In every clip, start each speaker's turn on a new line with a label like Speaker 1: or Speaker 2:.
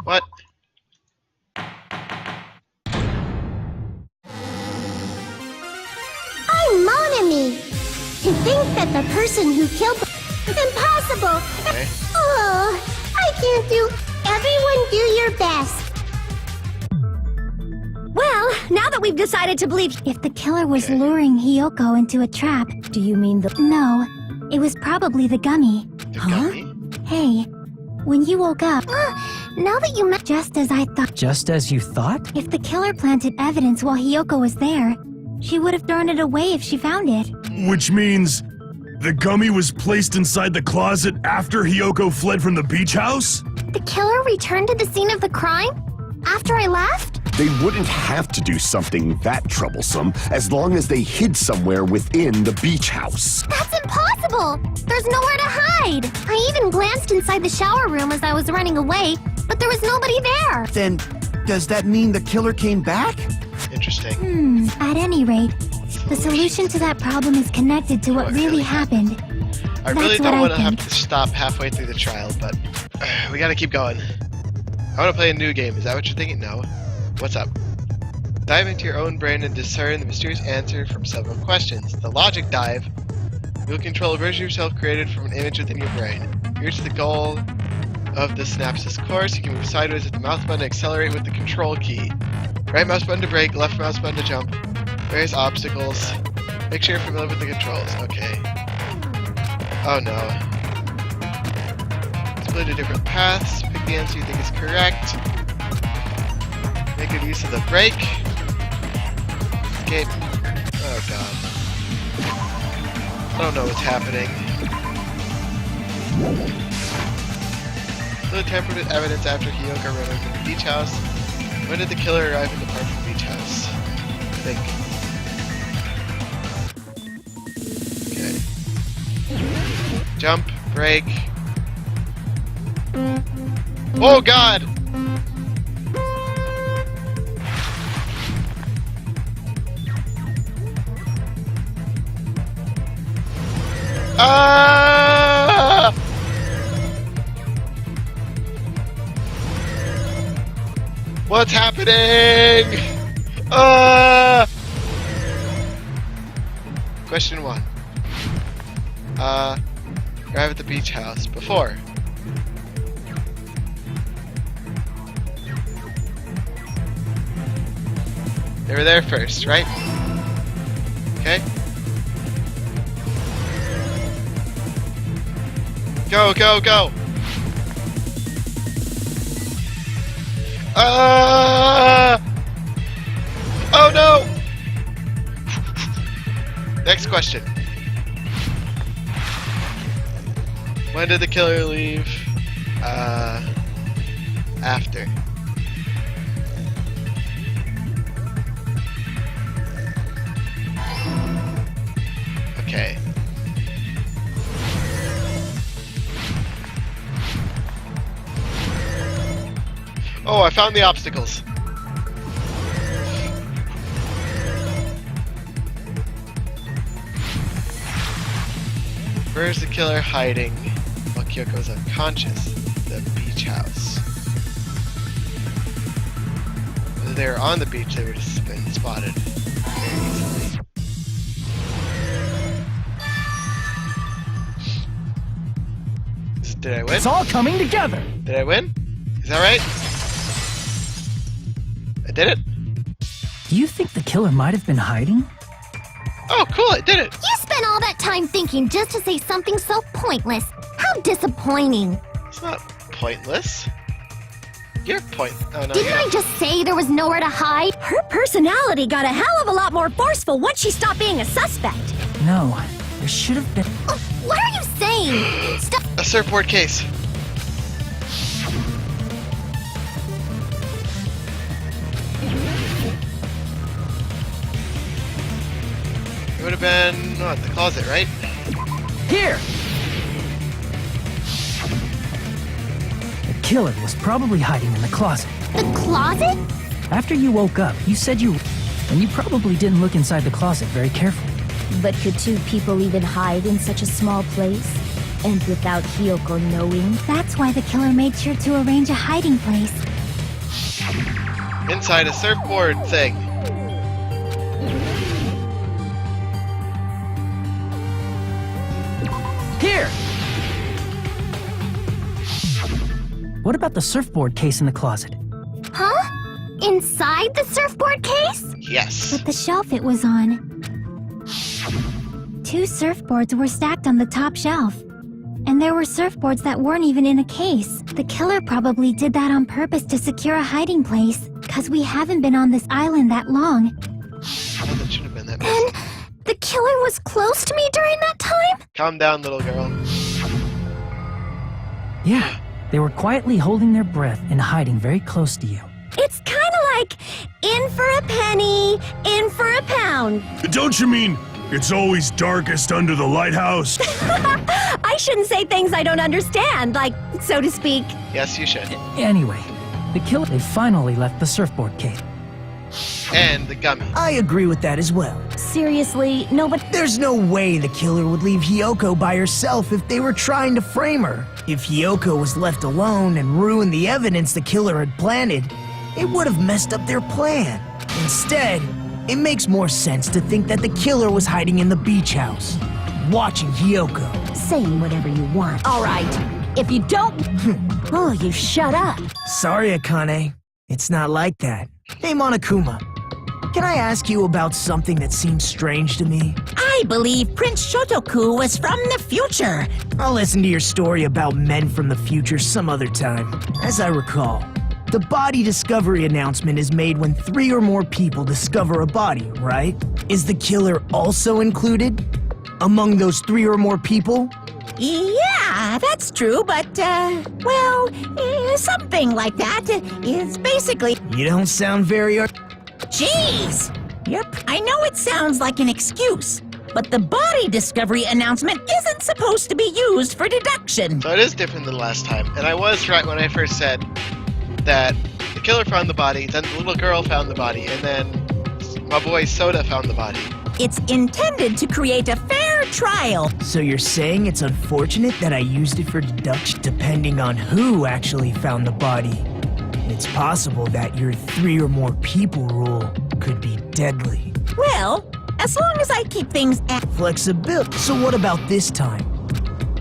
Speaker 1: What?
Speaker 2: I'm mon ami. To think that the person who killed impossible.
Speaker 1: Okay.
Speaker 2: Oh, I can't do. Everyone do your best.
Speaker 3: Well, now that we've decided to believe... If the killer was luring Hiyoko into a trap, do you mean the... No, it was probably the gummy.
Speaker 1: The gummy?
Speaker 3: Hey, when you woke up...
Speaker 2: Now that you met,
Speaker 3: Just as I thought...
Speaker 4: Just as you thought?
Speaker 3: If the killer planted evidence while Hiyoko was there, she would have thrown it away if she found it.
Speaker 5: Which means the gummy was placed inside the closet after Hiyoko fled from the beach house?
Speaker 2: the killer returned to the scene of the crime after I left?
Speaker 6: They wouldn't have to do something that troublesome as long as they hid somewhere within the beach house.
Speaker 2: That's impossible! There's nowhere to hide! I even glanced inside the shower room as I was running away, but there was nobody there!
Speaker 7: Then, does that mean the killer came back?
Speaker 1: Interesting.
Speaker 3: At any rate, the solution to that problem is connected to what really happened.
Speaker 1: I really
Speaker 3: That's what
Speaker 1: don't
Speaker 3: I
Speaker 1: want to have
Speaker 3: think.
Speaker 1: to stop halfway through the trial, but we gotta keep going. I want to play a new game. Is that what you're thinking? No. What's up? Dive into your own brain and discern the mysterious answer from several questions. The logic dive. You'll control a version of yourself created from an image within your brain. You reach the goal of the synapses course. You can move sideways with the mouse button and accelerate with the control key. Right mouse button to brake, left mouse button to jump. Various obstacles. Make sure you're familiar with the controls. Okay. Oh no. Split into different paths. Pick the answer you think is correct. Make good use of the brake. Escape. Oh god. I don't know what's happening. Fluid tampered with evidence after Hiyoko ran over to the beach house. When did the killer arrive in the park from the beach house? Think. Okay. Jump, brake. Oh god! Ah! What's happening? Question 1. Arrive at the beach house. Before. They were there first, right? Okay. Go, go, go! Oh no! Next question. When did the killer leave? After. Okay. Oh, I found the obstacles. Where's the killer hiding while Kyoko's unconscious? The beach house. Whether they were on the beach, they would have been spotted very easily. Did I win?
Speaker 4: It's all coming together.
Speaker 1: Did I win? Is that right? I did it?
Speaker 4: Do you think the killer might have been hiding?
Speaker 1: Oh, cool, I did it!
Speaker 2: You spent all that time thinking just to say something so pointless. How disappointing.
Speaker 1: It's not pointless. You're Oh, no,
Speaker 2: Didn't
Speaker 1: you're
Speaker 2: I
Speaker 1: not.
Speaker 2: just say there was nowhere to hide?
Speaker 3: Her personality got a hell of a lot more forceful once she stopped being a suspect.
Speaker 4: No, there should have been...
Speaker 2: What are you saying? Stop.
Speaker 1: A surfboard case. It would have been, what, the closet, right?
Speaker 4: Here! The killer was probably hiding in the closet.
Speaker 2: The closet?
Speaker 4: After you woke up, you said you... And you probably didn't look inside the closet very carefully.
Speaker 3: But could two people even hide in such a small place? And without Hiyoko knowing, that's why the killer made sure to arrange a hiding place.
Speaker 1: Inside a surfboard thing.
Speaker 4: Here! What about the surfboard case in the closet?
Speaker 2: Huh? Inside the surfboard case?
Speaker 1: Yes.
Speaker 3: But the shelf it was on. 2 surfboards were stacked on the top shelf. And there were surfboards that weren't even in a case. The killer probably did that on purpose to secure a hiding place, 'cause we haven't been on this island that long.
Speaker 1: Oh, that should have been that.
Speaker 2: Then the killer was close to me during that time?
Speaker 1: Calm down, little girl.
Speaker 4: Yeah, they were quietly holding their breath and hiding very close to you.
Speaker 3: It's kinda like, in for a penny, in for a pound.
Speaker 5: Don't you mean it's always darkest under the lighthouse?
Speaker 3: I shouldn't say things I don't understand, like, so to speak.
Speaker 1: Yes, you should.
Speaker 4: Anyway, the killer, they finally left the surfboard case.
Speaker 1: And the gummy.
Speaker 8: I agree with that as well.
Speaker 3: Seriously, nobody.
Speaker 8: There's no way the killer would leave Hiyoko by herself if they were trying to frame her. If Hiyoko was left alone and ruined the evidence the killer had planted, it would have messed up their plan. Instead, it makes more sense to think that the killer was hiding in the beach house, watching Hiyoko.
Speaker 3: Saying whatever you want. All right. If you don't. Oh, you shut up.
Speaker 8: Sorry, Akane. It's not like that. Hey, Monokuma. Can I ask you about something that seems strange to me?
Speaker 9: I believe Prince Shotoku was from the future.
Speaker 8: I'll listen to your story about men from the future some other time. As I recall, the body discovery announcement is made when 3 or more people discover a body, right? Is the killer also included among those 3 or more people?
Speaker 9: Yeah, that's true, but, something like that is basically...
Speaker 8: You don't sound very...
Speaker 9: Jeez! Yep, I know it sounds like an excuse, but the body discovery announcement isn't supposed to be used for deduction.
Speaker 1: So it is different than last time. And I was right when I first said that the killer found the body, then the little girl found the body, and then my boy Soda found the body.
Speaker 9: It's intended to create a fair trial.
Speaker 8: So you're saying it's unfortunate that I used it for deduction depending on who actually found the body? It's possible that your 3 or more people rule could be deadly.
Speaker 9: Well, as long as I keep things at
Speaker 8: Flexibility. So what about this time?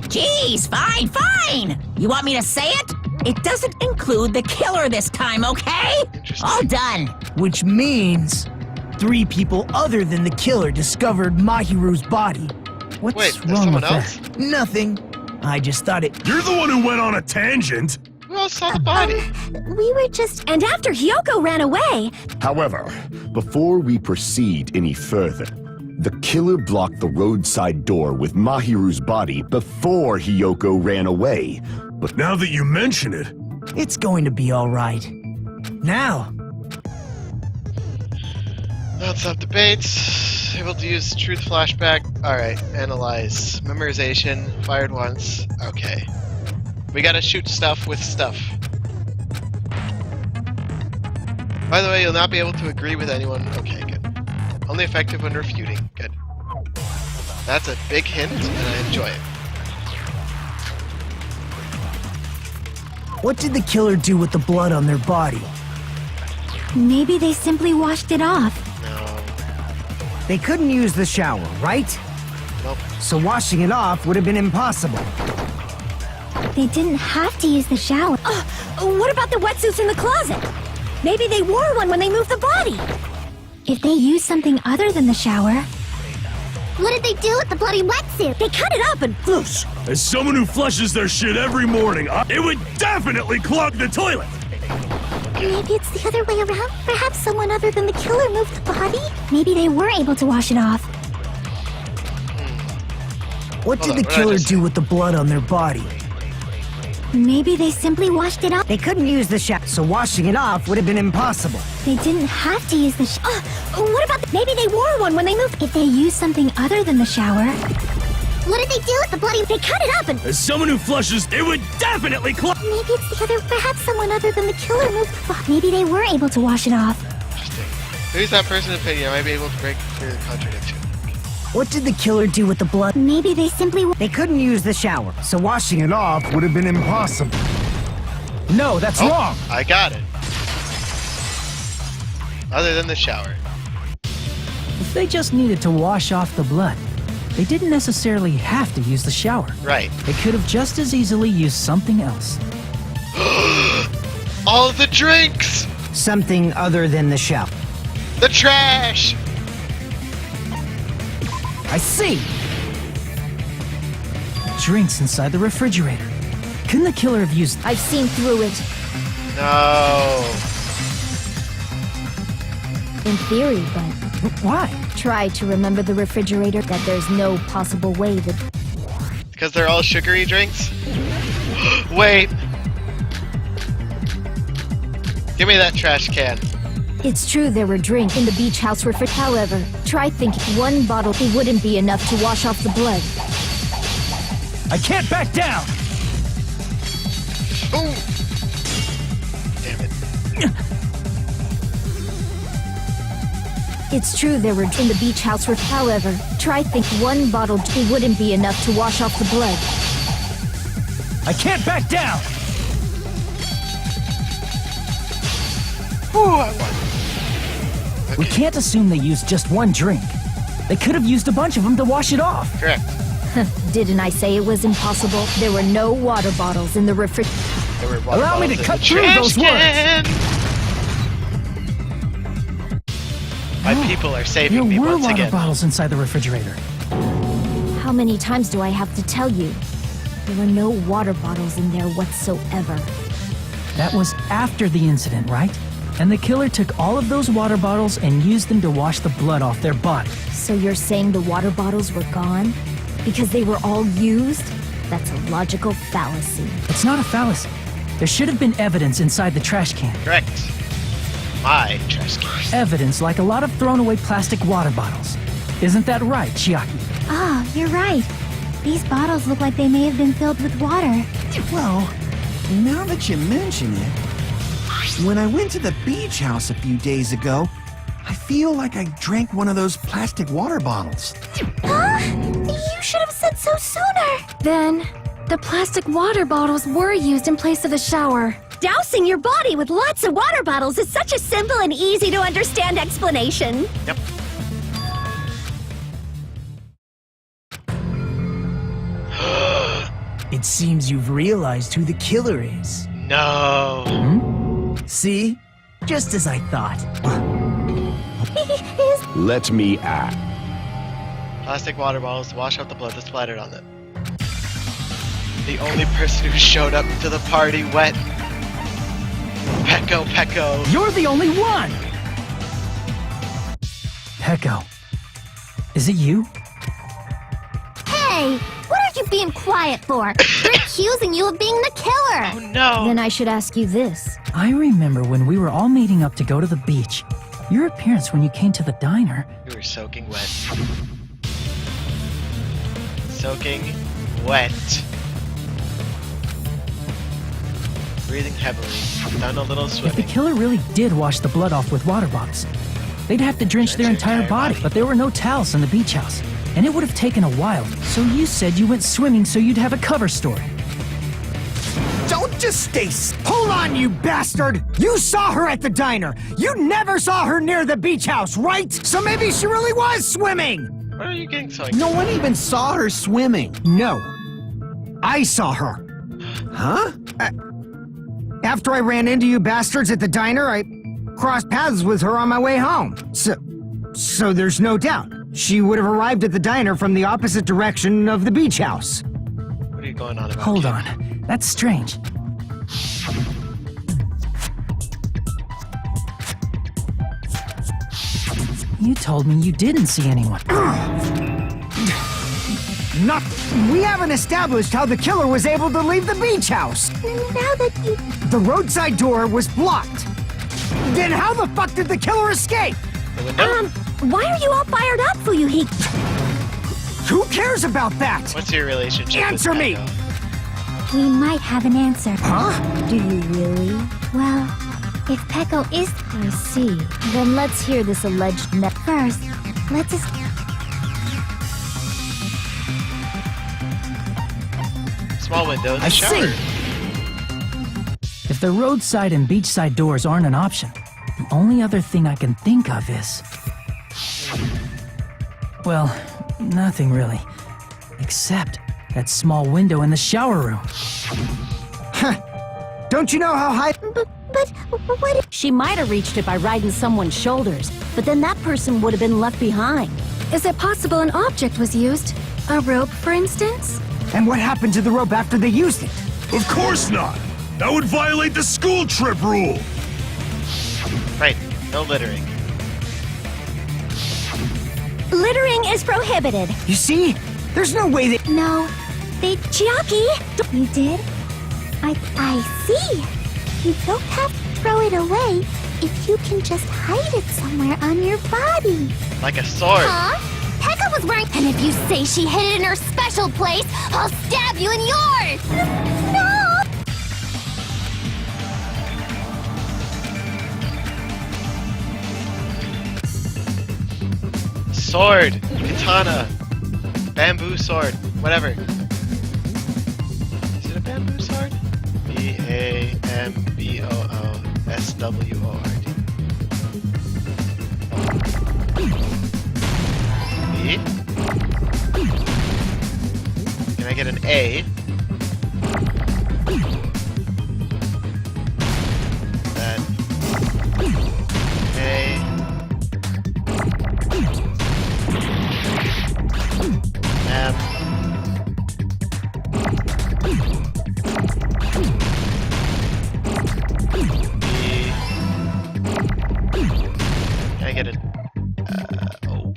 Speaker 9: Jeez, fine! You want me to say it? It doesn't include the killer this time, okay?
Speaker 1: Interesting.
Speaker 9: All done.
Speaker 8: Which means 3 people other than the killer discovered Mahiru's body.
Speaker 4: What's
Speaker 1: Wait, there's
Speaker 4: wrong
Speaker 1: someone
Speaker 4: with
Speaker 1: else?
Speaker 4: that?
Speaker 8: Nothing. I just thought it...
Speaker 5: You're the one who went on a tangent.
Speaker 1: Who else saw the body?
Speaker 3: We were just. And after Hiyoko ran away.
Speaker 6: However, before we proceed any further, the killer blocked the roadside door with Mahiru's body before Hiyoko ran away. But
Speaker 5: Now that you mention it,
Speaker 8: It's going to be all right. Now,
Speaker 1: Let's up debates. Able to use truth flashback. Alright, analyze. Memorization. Fired once. Okay. We gotta shoot stuff with stuff. By the way, you'll not be able to agree with anyone. Okay, good. Only effective when refuting. Good. That's a big hint, and I enjoy it.
Speaker 8: what did the killer do with the blood on their body?
Speaker 3: Maybe they simply washed it off.
Speaker 1: No.
Speaker 10: They couldn't use the shower, right?
Speaker 1: Nope.
Speaker 10: So washing it off would have been impossible.
Speaker 3: They didn't have to use the shower. What about the wetsuits in the closet? Maybe they wore one when they moved the body. If they used something other than the shower.
Speaker 2: What did they do with the bloody wetsuit?
Speaker 3: They cut it up and whoosh.
Speaker 5: as someone who flushes their shit every morning, it would definitely clog the toilet.
Speaker 2: Maybe it's the other way around. Perhaps someone other than the killer moved the body?
Speaker 3: Maybe they were able to wash it off.
Speaker 8: What
Speaker 1: Hold
Speaker 8: did
Speaker 1: on,
Speaker 8: the
Speaker 1: what did I
Speaker 8: killer
Speaker 1: just
Speaker 8: do
Speaker 1: say?
Speaker 8: with the blood on their body?
Speaker 3: Maybe they simply washed it off.
Speaker 10: They couldn't use the shower, so washing it off would have been impossible.
Speaker 3: They didn't have to use the what about maybe they wore one when they moved. If they used something other than the shower.
Speaker 2: What did they do with the bloody...
Speaker 3: They cut it up and
Speaker 5: As someone who flushes, it would definitely clog.
Speaker 2: Maybe it's the other... Perhaps someone other than the killer moved the body.
Speaker 3: maybe they were able to wash it off.
Speaker 1: Interesting. Who's that person's opinion? I might be able to break through the contradiction.
Speaker 8: What did the killer do with the blood?
Speaker 3: Maybe they simply...
Speaker 10: They couldn't use the shower, so washing it off would have been impossible.
Speaker 4: No, that's wrong!
Speaker 1: I got it. Other than the shower.
Speaker 4: If they just needed to wash off the blood, they didn't necessarily have to use the shower.
Speaker 1: Right.
Speaker 4: They could have just as easily used something else.
Speaker 1: All the drinks!
Speaker 10: Something other than the shower.
Speaker 1: The trash!
Speaker 4: I see! Drinks inside the refrigerator. Couldn't the killer have used...
Speaker 2: I've seen through it.
Speaker 1: No.
Speaker 2: In theory, but
Speaker 4: Why?
Speaker 2: try to remember the refrigerator that there's no possible way that...
Speaker 1: Because they're all sugary drinks? Wait. Give me that trash can.
Speaker 2: It's true there were drinks in the beach house refrigerator. However, try thinking one bottle wouldn't be enough to wash off the blood.
Speaker 4: I can't back down!
Speaker 1: Ooh. Damn it.
Speaker 2: It's true there were in the beach house however, try think one bottle wouldn't be enough to wash off the blood.
Speaker 4: I can't back down!
Speaker 1: Ooh, I won.
Speaker 4: We can't assume they used just one drink. They could have used a bunch of them to wash it off.
Speaker 1: Correct.
Speaker 2: Didn't I say it was impossible? There were no water bottles in the refrigerator.
Speaker 1: There were water
Speaker 4: Allow me to
Speaker 1: bottles in
Speaker 4: cut
Speaker 1: the
Speaker 4: through
Speaker 1: trash
Speaker 4: those
Speaker 1: can. My people are saving me
Speaker 4: There were
Speaker 1: once
Speaker 4: water
Speaker 1: again.
Speaker 4: bottles inside the refrigerator.
Speaker 2: How many times do I have to tell you? There were no water bottles in there whatsoever.
Speaker 4: That was after the incident, right? And the killer took all of those water bottles and used them to wash the blood off their body.
Speaker 2: So you're saying the water bottles were gone? Because they were all used? That's a logical fallacy.
Speaker 4: It's not a fallacy. There should have been evidence inside the trash can.
Speaker 1: Correct. My trash can.
Speaker 4: Evidence like a lot of thrown away plastic water bottles. Isn't that right, Chiaki?
Speaker 3: Ah, you're right. These bottles look like they may have been filled with water.
Speaker 7: Well, now that you mention it, when I went to the beach house a few days ago, I feel like I drank one of those plastic water bottles.
Speaker 3: You should have said so sooner. Then, the plastic water bottles were used in place of the shower.
Speaker 2: Dousing your body with lots of water bottles is such a simple and easy to understand explanation.
Speaker 1: Yep.
Speaker 8: It seems you've realized who the killer is.
Speaker 1: No.
Speaker 8: See? Just as I thought.
Speaker 6: Let me add.
Speaker 1: Plastic water bottles to wash out the blood that splattered on them. The only person who showed up to the party wet. Pecco.
Speaker 4: You're the only one! Pecco. Is it you?
Speaker 2: Hey, what are you being quiet for? They're accusing you of being the killer.
Speaker 1: Oh no.
Speaker 2: Then I should ask you this.
Speaker 4: I remember when we were all meeting up to go to the beach. Your appearance when you came to the diner.
Speaker 1: We were soaking wet. Soaking wet. Breathing heavily. Done a little
Speaker 4: If the
Speaker 1: swimming.
Speaker 4: killer really did wash the blood off with water bottles, they'd have to drench their entire body. But there were no towels in the beach house, and it would have taken a while. So you said you went swimming so you'd have a cover story.
Speaker 10: Don't just stay. Hold on, you bastard! You saw her at the diner. You never saw her near the beach house, right? So maybe she really was swimming.
Speaker 1: What are you getting so
Speaker 7: No one even saw her swimming.
Speaker 10: No, I saw her.
Speaker 7: Huh?
Speaker 10: After I ran into you bastards at the diner, I crossed paths with her on my way home. So there's no doubt she would have arrived at the diner from the opposite direction of the beach house.
Speaker 1: What are you going on about?
Speaker 4: Hold
Speaker 1: kid?
Speaker 4: on. That's strange. You told me you didn't see anyone.
Speaker 10: We haven't established how the killer was able to leave the beach house.
Speaker 3: Now that you...
Speaker 10: The roadside door was blocked. Then how the fuck did the killer escape?
Speaker 1: The window?
Speaker 2: Why are you all fired up, Fuyuhiko?
Speaker 10: Who cares about that?
Speaker 1: What's your relationship
Speaker 10: Answer
Speaker 1: with
Speaker 10: me!
Speaker 1: Pecco?
Speaker 3: We might have an answer.
Speaker 10: Huh?
Speaker 2: Do you really?
Speaker 3: Well, if Pecco is...
Speaker 2: I see. Then let's hear this alleged
Speaker 3: First, let's...
Speaker 1: Small window in the
Speaker 8: I
Speaker 1: shower.
Speaker 8: see.
Speaker 4: If the roadside and beachside doors aren't an option, the only other thing I can think of is... Well, nothing really. Except that small window in the shower room.
Speaker 10: Don't you know how high...
Speaker 2: But what if...
Speaker 11: She might have reached it by riding someone's shoulders, but then that person would have been left behind.
Speaker 3: Is it possible an object was used? A rope, for instance?
Speaker 10: And what happened to the rope after they used it?
Speaker 5: Of course not! That would violate the school trip rule!
Speaker 1: Right, no littering.
Speaker 2: Littering is prohibited.
Speaker 10: You see? There's no way that...
Speaker 2: No. Chiaki!
Speaker 3: You did?
Speaker 2: I see. You don't have to throw it away if you can just hide it somewhere on your body.
Speaker 1: Like a sword.
Speaker 2: Huh? Pekka was wearing... And if you say she hid it in her special place, I'll stab you in yours! No!
Speaker 1: Sword, katana, bamboo sword, whatever. Is it a bamboo sword? B-A-M-B-O-O-S-W-O-R-D. B. Can I get an A? Then A. M. B. Can I get an O?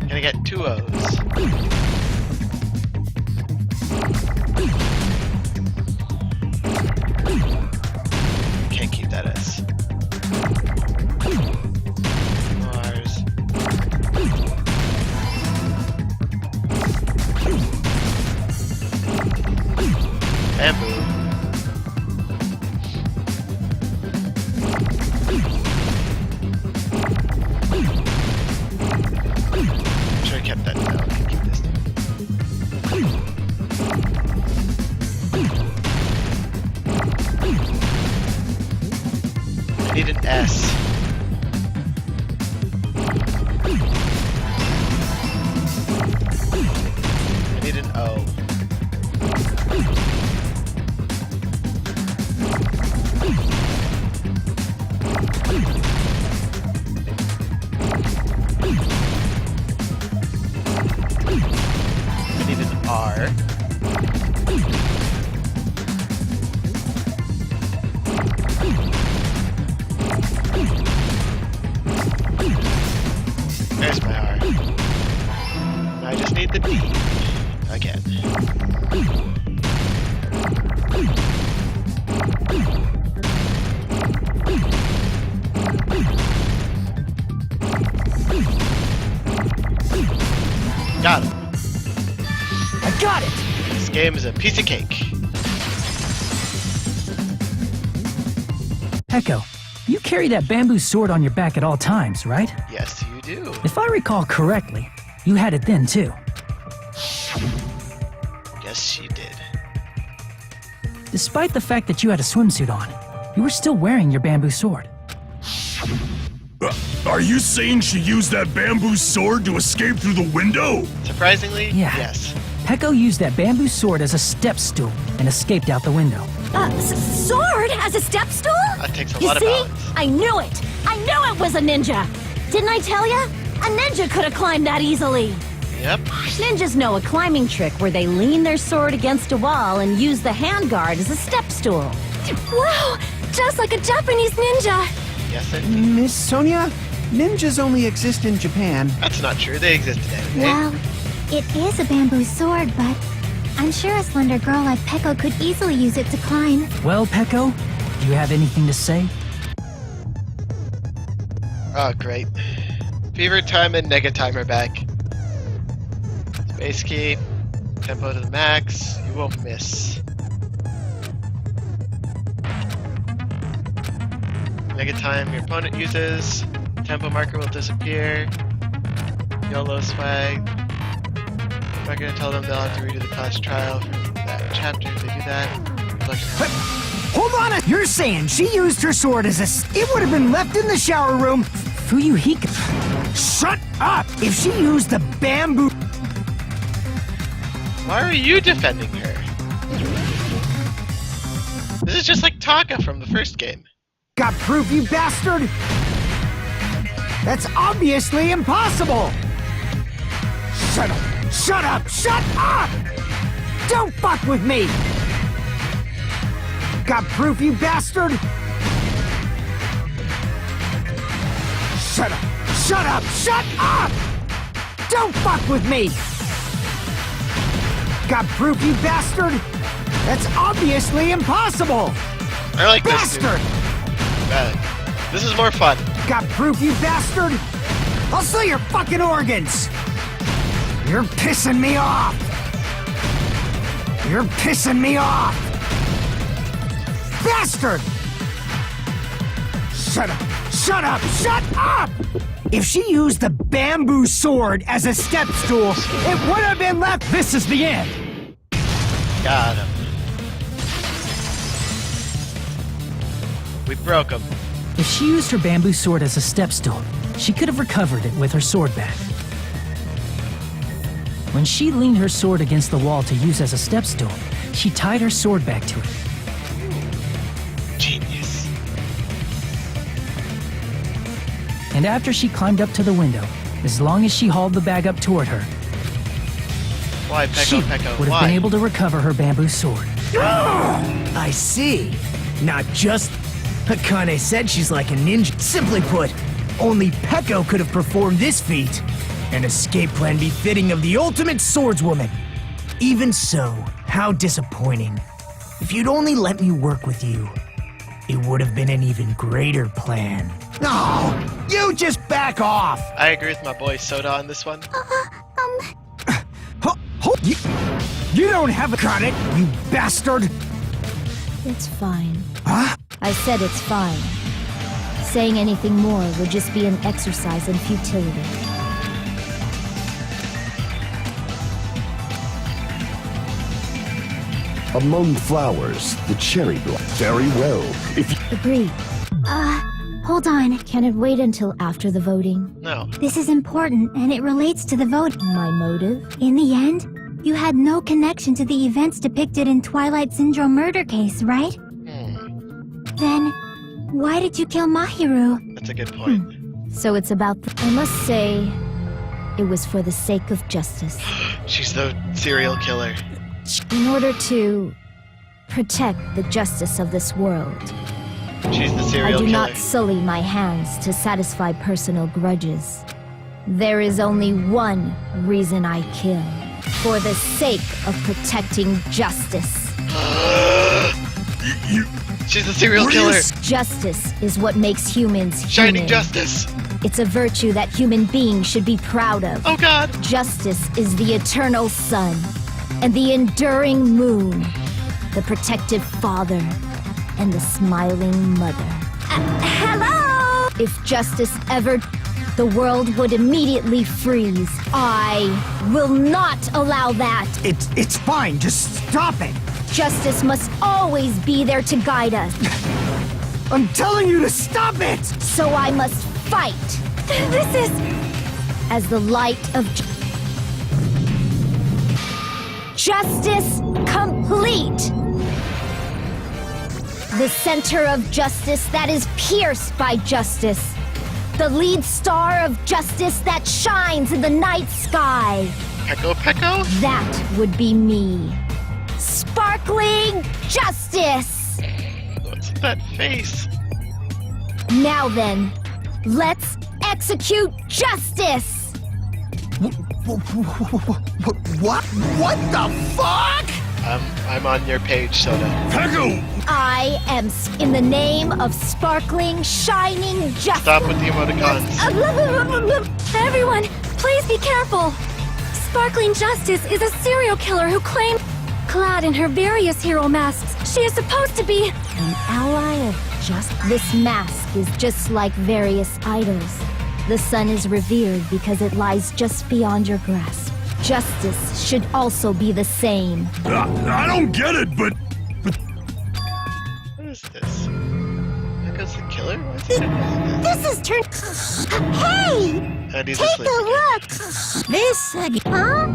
Speaker 1: Can I get two O's? Can't keep that S. Mars. Bamboo. Should have kept that down. I can keep this down. I need an S. I need an O. I need an R. There's my R. Now I just need the D. Again. Got it.
Speaker 8: I got it!
Speaker 1: This game is a piece of cake.
Speaker 4: Echo, you carry that bamboo sword on your back at all times, right?
Speaker 1: Yes, you do.
Speaker 4: If I recall correctly, you had it then too.
Speaker 1: Yes, she did.
Speaker 4: Despite the fact that you had a swimsuit on, you were still wearing your bamboo sword.
Speaker 5: Are you saying she used that bamboo sword to escape through the window?
Speaker 1: Surprisingly,
Speaker 4: Yeah.
Speaker 1: yes.
Speaker 4: Pekko used that bamboo sword as a step stool and escaped out the window.
Speaker 11: Sword as a step stool?
Speaker 1: That takes a
Speaker 11: You
Speaker 1: lot of
Speaker 11: see?
Speaker 1: balance.
Speaker 11: I knew it! I knew it was a ninja! Didn't I tell ya? A ninja could have climbed that easily!
Speaker 1: Yep.
Speaker 11: Ninjas know a climbing trick where they lean their sword against a wall and use the handguard as a step stool.
Speaker 3: Wow! Just like a Japanese ninja!
Speaker 1: Yes, indeed.
Speaker 7: Miss Sonia, ninjas only exist in Japan.
Speaker 1: That's not true. They exist in anime.
Speaker 3: Well, it is a bamboo sword, but I'm sure a slender girl like Pekko could easily use it to climb.
Speaker 4: Well, Pekko, do you have anything to say?
Speaker 1: Oh, great. Fever time and nega time are back. Space key. Tempo to the max. You won't miss. Nega time your opponent uses. Tempo marker will disappear. YOLO swag. I'm not gonna tell them they'll have to redo the class trial for that chapter if they do that.
Speaker 10: Hold on! You're saying she used her sword as it would have been left in the shower room?
Speaker 4: Fuyuhiko.
Speaker 10: Shut up! If she used the bamboo...
Speaker 1: Why are you defending her? This is just like Taka from the first game.
Speaker 10: Got proof, you bastard? That's obviously impossible! Shut up! Shut up! Shut up! Don't fuck with me! Got proof, you bastard? Shut up! Shut up! Shut up! Don't fuck with me! Got proof, you bastard? That's obviously impossible!
Speaker 1: I like
Speaker 10: bastard!
Speaker 1: This is more fun.
Speaker 10: Got proof, you bastard? I'll sell your fucking organs! You're pissing me off! You're pissing me off! Bastard! Shut up! Shut up! Shut up! If she used the bamboo sword as a step stool, it would have been left.
Speaker 4: This is the end.
Speaker 1: Got him. We broke him.
Speaker 4: If she used her bamboo sword as a step stool, she could have recovered it with her sword back. When she leaned her sword against the wall to use as a step stool, she tied her sword back to it.
Speaker 1: Genius.
Speaker 4: And after she climbed up to the window, as long as she hauled the bag up toward her,
Speaker 1: Why,
Speaker 4: she
Speaker 1: Peko?
Speaker 4: would have been able to recover her bamboo sword.
Speaker 8: I see. Not just... Akane said she's like a ninja. Simply put, only Peko could have performed this feat. An escape plan befitting of the ultimate swordswoman. Even so, how disappointing. If you'd only let me work with you, it would have been an even greater plan. No, you just back off.
Speaker 1: I agree with my boy Soda on this one.
Speaker 10: You don't have a cut it, you bastard!
Speaker 11: It's fine.
Speaker 10: Huh?
Speaker 11: I said it's fine. Saying anything more would just be an exercise in futility.
Speaker 6: Among flowers, the cherry blossom. Very well. If you...
Speaker 11: Agreed.
Speaker 3: Hold on.
Speaker 11: Can it wait until after the voting?
Speaker 1: No.
Speaker 3: This is important, and it relates to the vote.
Speaker 11: My motive?
Speaker 3: In the end, you had no connection to the events depicted in Twilight Syndrome murder case, right? Then, why did you kill Mahiru?
Speaker 1: That's a good point.
Speaker 11: So it's about I must say, it was for the sake of justice.
Speaker 1: She's the serial killer.
Speaker 11: In order to protect the justice of this world.
Speaker 1: She's the
Speaker 11: I
Speaker 1: serial
Speaker 11: do
Speaker 1: killer.
Speaker 11: not sully my hands to satisfy personal grudges. There is only one reason I kill. For the sake of protecting justice.
Speaker 1: She's the serial killer.
Speaker 11: Justice is what makes humans
Speaker 1: Shining
Speaker 11: human.
Speaker 1: justice.
Speaker 11: It's a virtue that human beings should be proud of.
Speaker 1: Oh God.
Speaker 11: Justice is the eternal sun and the enduring moon, the protective father and the smiling mother. Hello! If justice ever, the world would immediately freeze. I will not allow that.
Speaker 10: It's fine, just stop it!
Speaker 11: Justice must always be there to guide us.
Speaker 10: I'm telling you to stop it!
Speaker 11: So I must fight. This is... As the light of... Justice complete! The center of justice that is pierced by justice. The lead star of justice that shines in the night sky.
Speaker 1: Peko?
Speaker 11: That would be me. Sparkling justice!
Speaker 1: What's that face?
Speaker 11: Now then, let's execute justice!
Speaker 7: What? What the fuck?
Speaker 1: I'm on your page, Soda.
Speaker 5: Peko!
Speaker 11: I am in the name of sparkling, shining justice.
Speaker 1: Stop with the emoticons.
Speaker 2: Everyone, please be careful! Sparkling Justice is a serial killer who claimed... Clad in her various hero masks, she is supposed to be...
Speaker 11: An ally of justice. This mask is just like various idols. The sun is revered because it lies just beyond your grasp. justice should also be the same.
Speaker 5: I don't get it, but
Speaker 1: What is this? There goes the killer? Why is he doing this?
Speaker 3: This is turn. Hey!
Speaker 1: And he's
Speaker 3: Take
Speaker 1: asleep
Speaker 3: a
Speaker 1: again.
Speaker 3: look!
Speaker 9: This,
Speaker 3: Huh?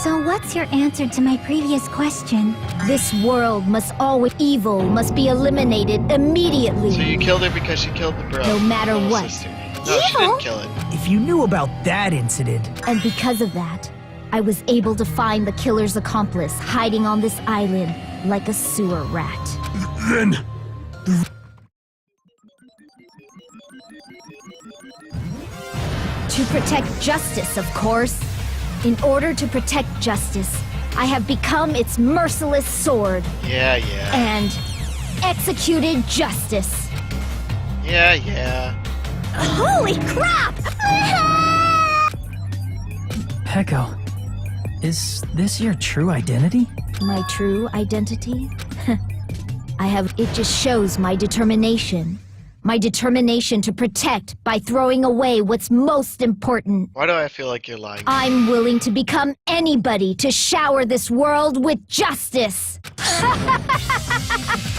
Speaker 3: So what's your answer to my previous question?
Speaker 11: This world must always evil must be eliminated immediately.
Speaker 1: So you killed her because she killed the bro.
Speaker 11: No matter
Speaker 1: little
Speaker 11: what.
Speaker 1: Sister. No, she didn't kill it.
Speaker 8: If you knew about that incident,
Speaker 11: And because of that, I was able to find the killer's accomplice hiding on this island like a sewer rat.
Speaker 5: then
Speaker 11: To protect justice, of course. In order to protect justice, I have become its merciless sword
Speaker 1: Yeah.
Speaker 11: and executed justice.
Speaker 1: Yeah.
Speaker 11: Holy crap!
Speaker 4: Peko, is this your true identity?
Speaker 11: My true identity? It just shows my determination. My determination to protect by throwing away what's most important.
Speaker 1: Why do I feel like you're lying?
Speaker 11: I'm willing to become anybody to shower this world with justice.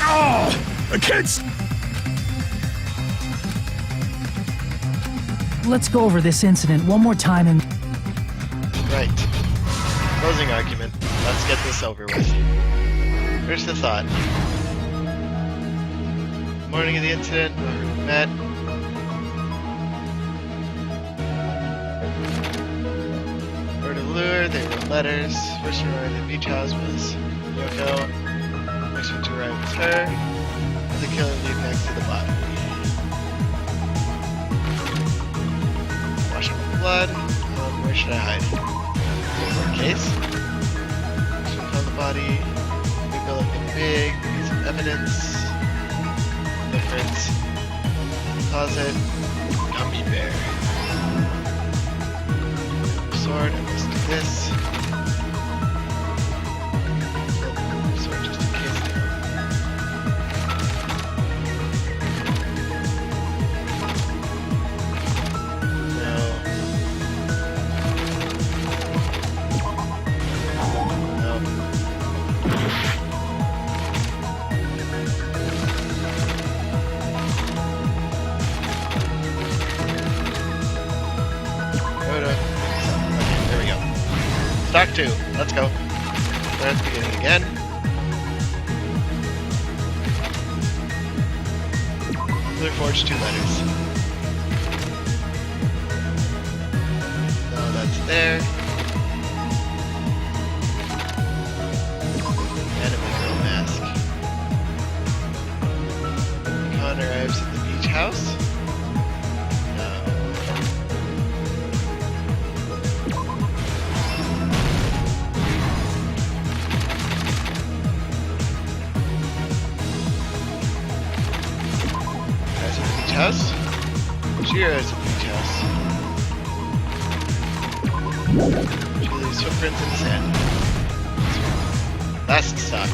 Speaker 5: I can't.
Speaker 4: Let's go over this incident one more time and...
Speaker 1: Right. Closing argument. Let's get this over with. Here's the thought. Morning of the incident, we met. Word of lure, they wrote letters. First one arrived at the beach house was Yoko. Next one to arrive was her. And the killer lead next to the body. Wash up the blood. Where should I hide? Case. Should found the body. We built like a big piece of evidence. Footprints. Closet. Gummy bear. Sword. Let's do this. Sword just in case. No. There we go. Stock 2. Let's go. Start at the beginning again. Clear forge 2 letters. No, that's there. Anime girl mask. Con arrives at the beach house. No. Guys at the beach house? Cheers at the beach house. She leaves footprints in the sand. Last stock.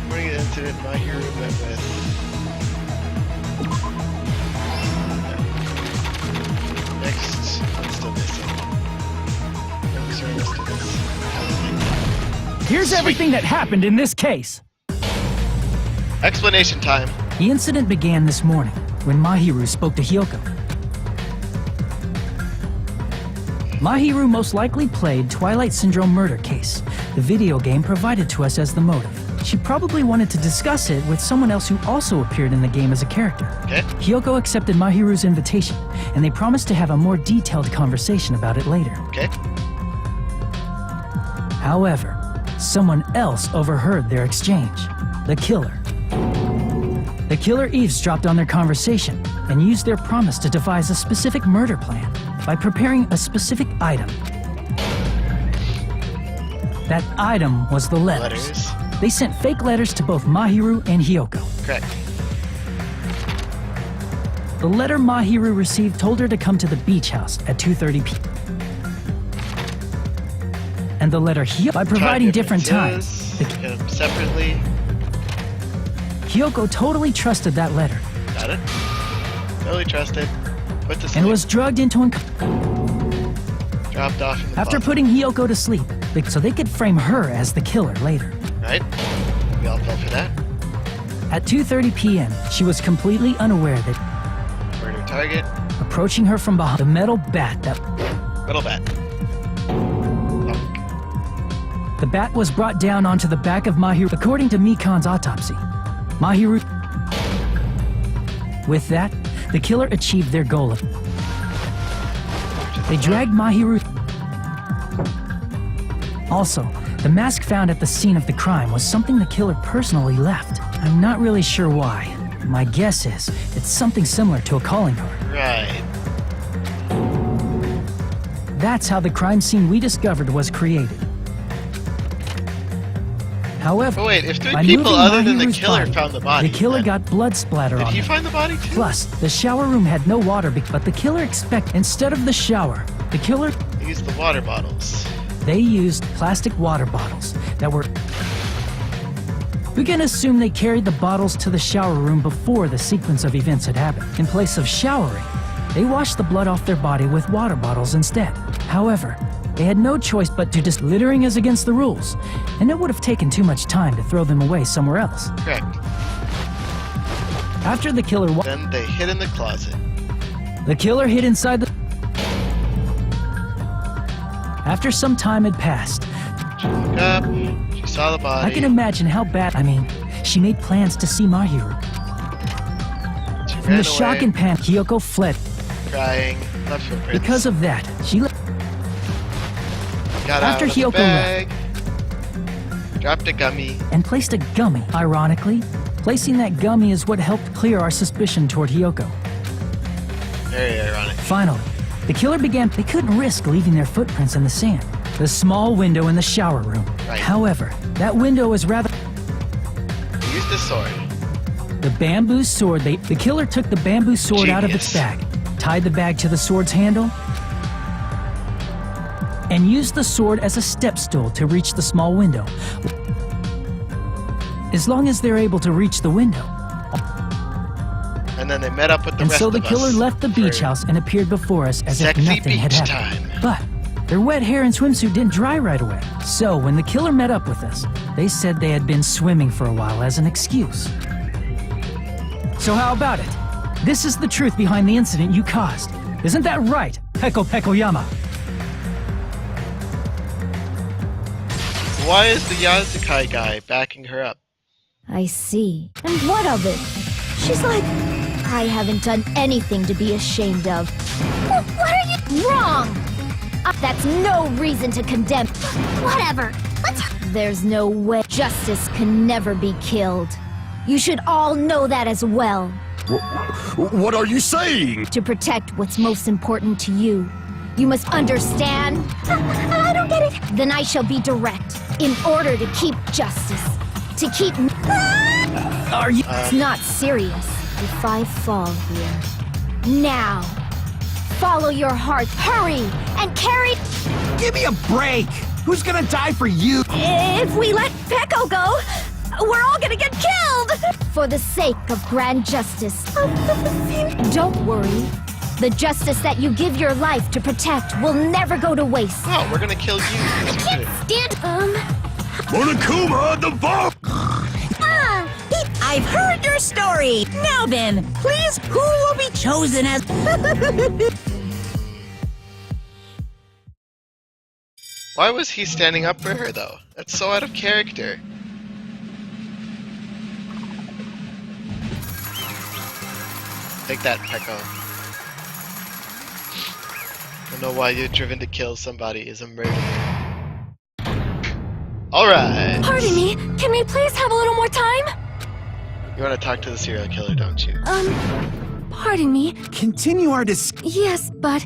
Speaker 1: Morning of the incident, my hero met with. Next, I'm still missing. Focus on the rest of this.
Speaker 4: Here's everything that happened in this case.
Speaker 1: Explanation time.
Speaker 4: The incident began this morning when Mahiru spoke to Hyoko. Mahiru most likely played Twilight Syndrome Murder Case, the video game provided to us as the motive. She probably wanted to discuss it with someone else who also appeared in the game as a character.
Speaker 1: Okay.
Speaker 4: Hyoko accepted Mahiru's invitation, and they promised to have a more detailed conversation about it later.
Speaker 1: Okay.
Speaker 4: However, someone else overheard their exchange. The killer. The killer eavesdropped on their conversation and used their promise to devise a specific murder plan by preparing a specific item. That item was the letters. They sent fake letters to both Mahiru and Hyoko.
Speaker 1: Correct.
Speaker 4: The letter Mahiru received told her to come to the beach house at 2:30 p.m. And the letter Hyoko, by providing different times,
Speaker 1: Get them separately.
Speaker 4: Hyoko totally trusted that letter.
Speaker 1: Got it. Totally trusted. Put this
Speaker 4: And
Speaker 1: away.
Speaker 4: was drugged into
Speaker 1: Dropped off in the
Speaker 4: After
Speaker 1: closet.
Speaker 4: putting Hiyoko to sleep, so they could frame her as the killer later.
Speaker 1: Right? We all fell for that.
Speaker 4: At 2:30 p.m., she was completely unaware that
Speaker 1: Murder target.
Speaker 4: approaching her from behind the metal bat that
Speaker 1: Metal bat.
Speaker 4: the bat was brought down onto the back of Mahiru. According to Mikan's autopsy, Mahiru. With that, the killer achieved their goal of. They dragged Mahiru. Also, the mask found at the scene of the crime was something the killer personally left. I'm not really sure why. My guess is it's something similar to a calling card.
Speaker 1: Right.
Speaker 4: That's how the crime scene we discovered was created. However,
Speaker 1: But wait, if three
Speaker 4: by
Speaker 1: people
Speaker 4: moving
Speaker 1: other than the
Speaker 4: Mahiru's
Speaker 1: killer
Speaker 4: body,
Speaker 1: found the body,
Speaker 4: the killer
Speaker 1: then
Speaker 4: got blood splatter
Speaker 1: did
Speaker 4: on
Speaker 1: he
Speaker 4: them.
Speaker 1: find the body too?
Speaker 4: Plus, the shower room had no water, but the killer instead of the shower, the killer,
Speaker 1: He used the water bottles.
Speaker 4: they used plastic water bottles that were. We can assume they carried the bottles to the shower room before the sequence of events had happened. In place of showering, they washed the blood off their body with water bottles instead. However, they had no choice but to just littering is against the rules, and it would have taken too much time to throw them away somewhere else.
Speaker 1: Correct.
Speaker 4: After the killer
Speaker 1: Then they hid in the closet.
Speaker 4: The killer hid inside the. After some time had passed,
Speaker 1: She woke up, she saw the body.
Speaker 4: I can imagine how bad. She made plans to see Mahiru.
Speaker 1: She
Speaker 4: From
Speaker 1: ran
Speaker 4: the shock
Speaker 1: away,
Speaker 4: and panic, Hiyoko fled.
Speaker 1: crying, left footprints.
Speaker 4: Because of that, she
Speaker 1: Got
Speaker 4: after
Speaker 1: out of the
Speaker 4: Hiyoko
Speaker 1: bag, dropped a gummy.
Speaker 4: and placed a gummy. Ironically, placing that gummy is what helped clear our suspicion toward Hiyoko.
Speaker 1: Very ironic.
Speaker 4: Finally, the killer began. They couldn't risk leaving their footprints in the sand. The small window in the shower room.
Speaker 1: Right.
Speaker 4: However, that window is rather.
Speaker 1: He used a sword.
Speaker 4: The bamboo sword. The killer took the bamboo sword out of its
Speaker 1: Genius.
Speaker 4: bag, tied the bag to the sword's handle, and used the sword as a step stool to reach the small window. As long as they're able to reach the window.
Speaker 1: And then they met up with the
Speaker 4: And
Speaker 1: rest
Speaker 4: so
Speaker 1: of
Speaker 4: the killer
Speaker 1: us
Speaker 4: left the beach
Speaker 1: for
Speaker 4: house and appeared before us as if
Speaker 1: sexy
Speaker 4: nothing had
Speaker 1: beach
Speaker 4: happened.
Speaker 1: time.
Speaker 4: But their wet hair and swimsuit didn't dry right away. So when the killer met up with us, they said they had been swimming for a while as an excuse. So how about it? This is the truth behind the incident you caused. Isn't that right, Peko Pekoyama?
Speaker 1: Why is the Yazukai guy backing her up?
Speaker 11: I see. And what of it? She's like, I haven't done anything to be ashamed of. Well, what are you wrong? That's no reason to condemn. Whatever. There's no way justice can never be killed. You should all know that as well.
Speaker 6: What are you saying?
Speaker 11: To protect what's most important to you, you must understand. I don't get it. Then I shall be direct. In order to keep justice, to keep.
Speaker 4: Are you?
Speaker 11: It's not serious if I fall here. Now, follow your heart. Hurry and carry.
Speaker 7: Give me a break! Who's gonna die for you?
Speaker 11: If we let Peko go, we're all gonna get killed! For the sake of grand justice. Don't worry. The justice that you give your life to protect will never go to waste.
Speaker 1: Oh, we're gonna kill you. That's what you did.
Speaker 11: Stand.
Speaker 5: Monokuma, the bomb!
Speaker 9: I've heard your story. Now then, please, who will be chosen as...
Speaker 1: Why was he standing up for her, though? That's so out of character. Take that, Peko. I don't know why you're driven to kill somebody is a murderer. Alright!
Speaker 2: Pardon me, can we please have a little more time?
Speaker 1: You want to talk to the serial killer, don't you?
Speaker 2: Pardon me.
Speaker 7: Continue our
Speaker 2: Yes, but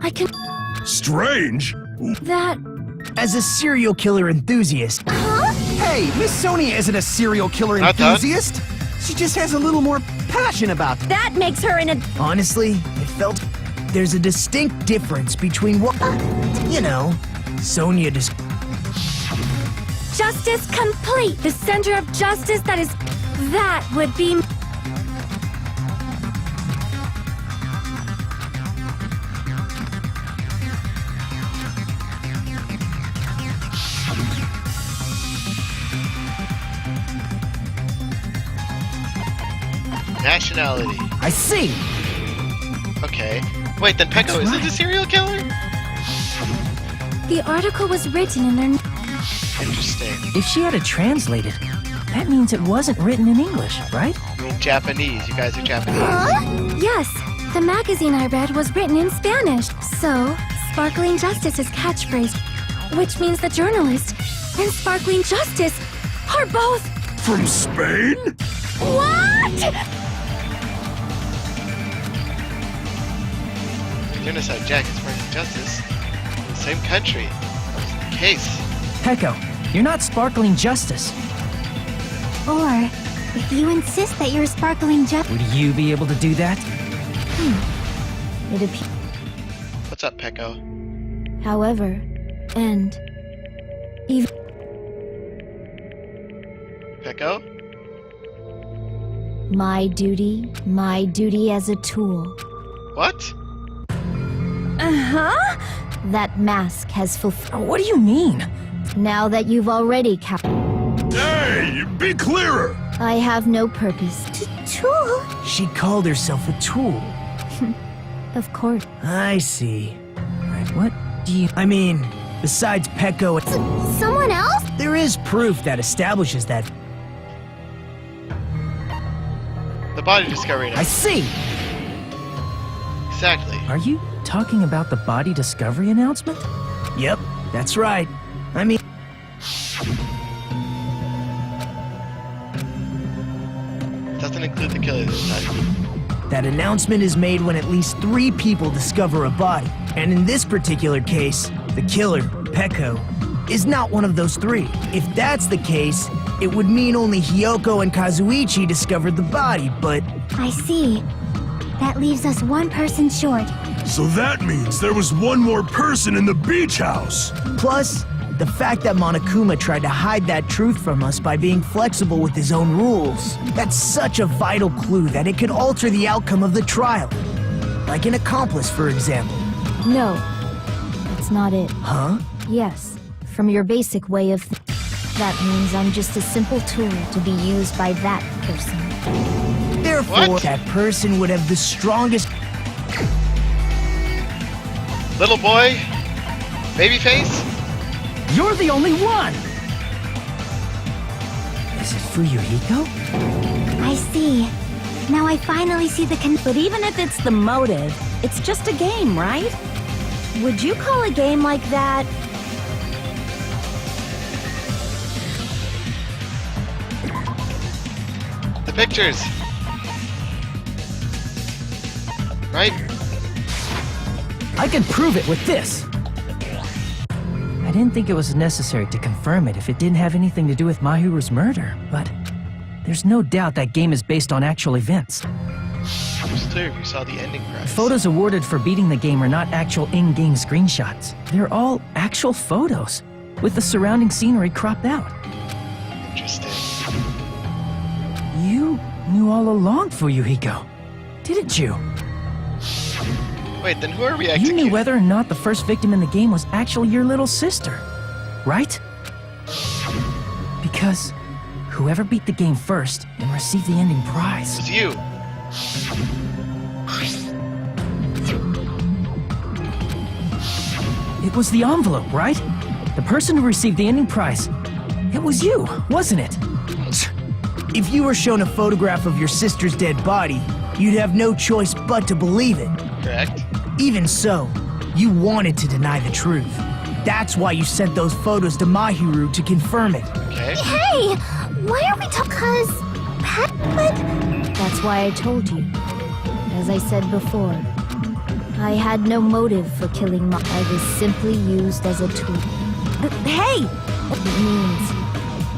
Speaker 2: I can.
Speaker 5: Strange?
Speaker 2: That.
Speaker 8: As a serial killer enthusiast,
Speaker 7: Hey, Miss Sonia isn't a serial killer
Speaker 1: Not done.
Speaker 7: enthusiast. She just has a little more passion about it.
Speaker 11: That makes her an.
Speaker 8: honestly, it felt there's a distinct difference between what, Sonia just.
Speaker 2: Justice complete. The center of justice that is. That would be.
Speaker 1: Nationality.
Speaker 8: I see.
Speaker 1: Okay. Wait, then Peko isn't a serial killer?
Speaker 2: The article was written in their...
Speaker 1: Interesting.
Speaker 4: If she had it translated, that means it wasn't written in English, right?
Speaker 1: I mean, Japanese. You guys are Japanese.
Speaker 2: Yes, the magazine I read was written in Spanish. So, Sparkling Justice is catchphrase, which means the journalist and Sparkling Justice are both...
Speaker 5: From Spain?
Speaker 2: What?
Speaker 1: Genocide Jack and Sparkling Justice. In the same country. That was the case.
Speaker 4: Peko, you're not Sparkling Justice.
Speaker 3: Or, if you insist that you're Sparkling Justice...
Speaker 4: Would you be able to do that?
Speaker 11: It appears.
Speaker 1: What's up, Peko?
Speaker 11: However, and even
Speaker 1: Peko?
Speaker 11: my duty as a tool.
Speaker 1: What?
Speaker 11: Uh-huh. That mask has fulfilled.
Speaker 4: What do you mean?
Speaker 11: Now that you've already
Speaker 5: Hey, be clearer!
Speaker 11: I have no purpose.
Speaker 3: Tool?
Speaker 8: She called herself a tool.
Speaker 11: Of course.
Speaker 8: I see.
Speaker 4: Right, what do you...
Speaker 8: I mean, besides Peko,
Speaker 3: Someone else?
Speaker 8: there is proof that establishes that.
Speaker 1: The body discovery.
Speaker 8: I see.
Speaker 1: Exactly.
Speaker 4: Are you talking about the body discovery announcement?
Speaker 8: Yep, that's right. I mean,
Speaker 1: Doesn't include the killer this time.
Speaker 8: that announcement is made when at least 3 people discover a body. And in this particular case, the killer, Peko, is not one of those 3. If that's the case, it would mean only Hiyoko and Kazuichi discovered the body, but
Speaker 3: I see. That leaves us one person short.
Speaker 5: So that means there was one more person in the beach house.
Speaker 8: plus, the fact that Monokuma tried to hide that truth from us by being flexible with his own rules. That's such a vital clue that it could alter the outcome of the trial. Like an accomplice, for example.
Speaker 11: No, that's not it.
Speaker 8: Huh?
Speaker 11: Yes, from your basic way of that means I'm just a simple tool to be used by that person.
Speaker 8: Therefore,
Speaker 1: What?
Speaker 8: that person would have the strongest...
Speaker 1: Little boy? Babyface?
Speaker 4: You're the only one! Is it Fuyuhiko?
Speaker 3: I see. Now I finally see the
Speaker 11: But even if it's the motive, it's just a game, right? Would you call a game like that?
Speaker 1: The pictures. Right?
Speaker 4: I can prove it with this! I didn't think it was necessary to confirm it if it didn't have anything to do with Mahiru's murder, but there's no doubt that game is based on actual events.
Speaker 1: It was clear if you saw the ending prize.
Speaker 4: Photos awarded for beating the game are not actual in-game screenshots. They're all actual photos, with the surrounding scenery cropped out.
Speaker 1: Interesting.
Speaker 4: You knew all along, Fuyuhiko, didn't you?
Speaker 1: Wait, then who are we
Speaker 4: You
Speaker 1: executing?
Speaker 4: knew whether or not the first victim in the game was actually your little sister, right? Because whoever beat the game first and received the ending
Speaker 1: It
Speaker 4: prize.
Speaker 1: was you.
Speaker 4: It was the envelope, right? The person who received the ending prize. It was you, wasn't it?
Speaker 8: If you were shown a photograph of your sister's dead body, you'd have no choice but to believe it.
Speaker 1: Correct?
Speaker 8: Even so, you wanted to deny the truth. That's why you sent those photos to Mahiru to confirm it.
Speaker 1: Okay.
Speaker 3: Hey! Why are we talking? Cause... But...
Speaker 11: That's why I told you. As I said before, I had no motive for killing I was simply used as a tool. Hey! It means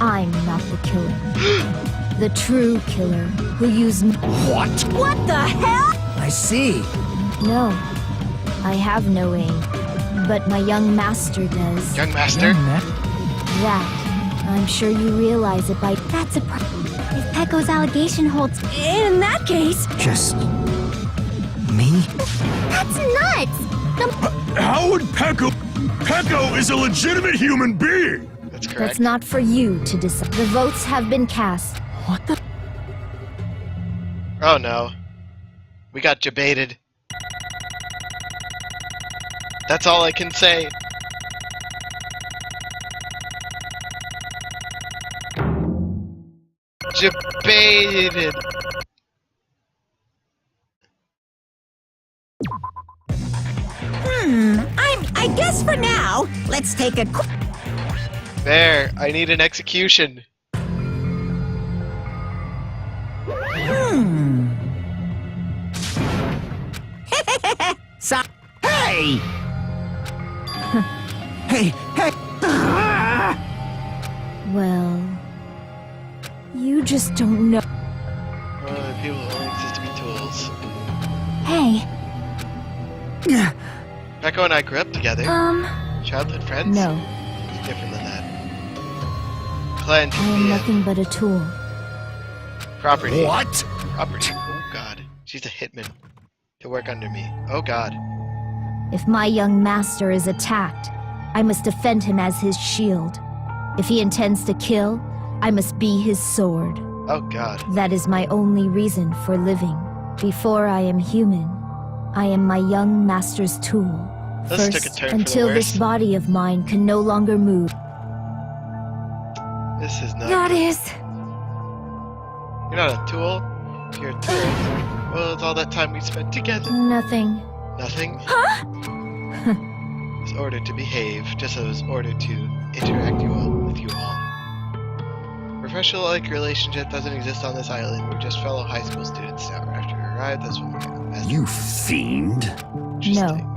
Speaker 11: I'm not the killer. The true killer who used me.
Speaker 8: What?
Speaker 11: What the hell?
Speaker 8: I see.
Speaker 11: No, I have no aim, but my young master does.
Speaker 1: Young master?
Speaker 11: That, I'm sure you realize it by...
Speaker 3: That's a problem. If Peko's allegation holds...
Speaker 11: In that case...
Speaker 8: Just... me?
Speaker 3: That's nuts!
Speaker 5: How would Peko... Peko is a legitimate human being!
Speaker 1: That's correct.
Speaker 11: That's not for you to decide. The votes have been cast.
Speaker 4: What the?
Speaker 1: Oh no. We got jebaited. That's all I can say. Jebaited.
Speaker 9: I guess for now, let's take a quick...
Speaker 1: There, I need an execution.
Speaker 9: So,
Speaker 7: Hey! Hey!
Speaker 11: Well, you just don't know.
Speaker 1: People only exist to be tools.
Speaker 3: Hey,
Speaker 1: Becco and I grew up together. Childhood friends?
Speaker 11: No,
Speaker 1: It's different than that. Clan
Speaker 11: I am nothing but a tool.
Speaker 1: Property.
Speaker 6: What?
Speaker 1: Property. Oh god. She's a hitman. To work under me. Oh god.
Speaker 11: If my young master is attacked, I must defend him as his shield. If he intends to kill, I must be his sword.
Speaker 1: Oh god.
Speaker 11: That is my only reason for living. Before I am human, I am my young master's tool.
Speaker 1: This took a
Speaker 11: First,
Speaker 1: turn for the
Speaker 11: until this
Speaker 1: worse.
Speaker 11: body of mine can no longer move.
Speaker 1: This is not
Speaker 2: That
Speaker 1: good.
Speaker 2: is...
Speaker 1: You're not a tool. If you're a tool, well, it's all that time we spent together.
Speaker 11: Nothing.
Speaker 1: Nothing? I was ordered to behave, just as I was ordered to interact with you all. Professional-like relationship doesn't exist on this island. We're just fellow high school students now. After we arrived, that's when we got the best.
Speaker 6: You fiend.
Speaker 1: Interesting.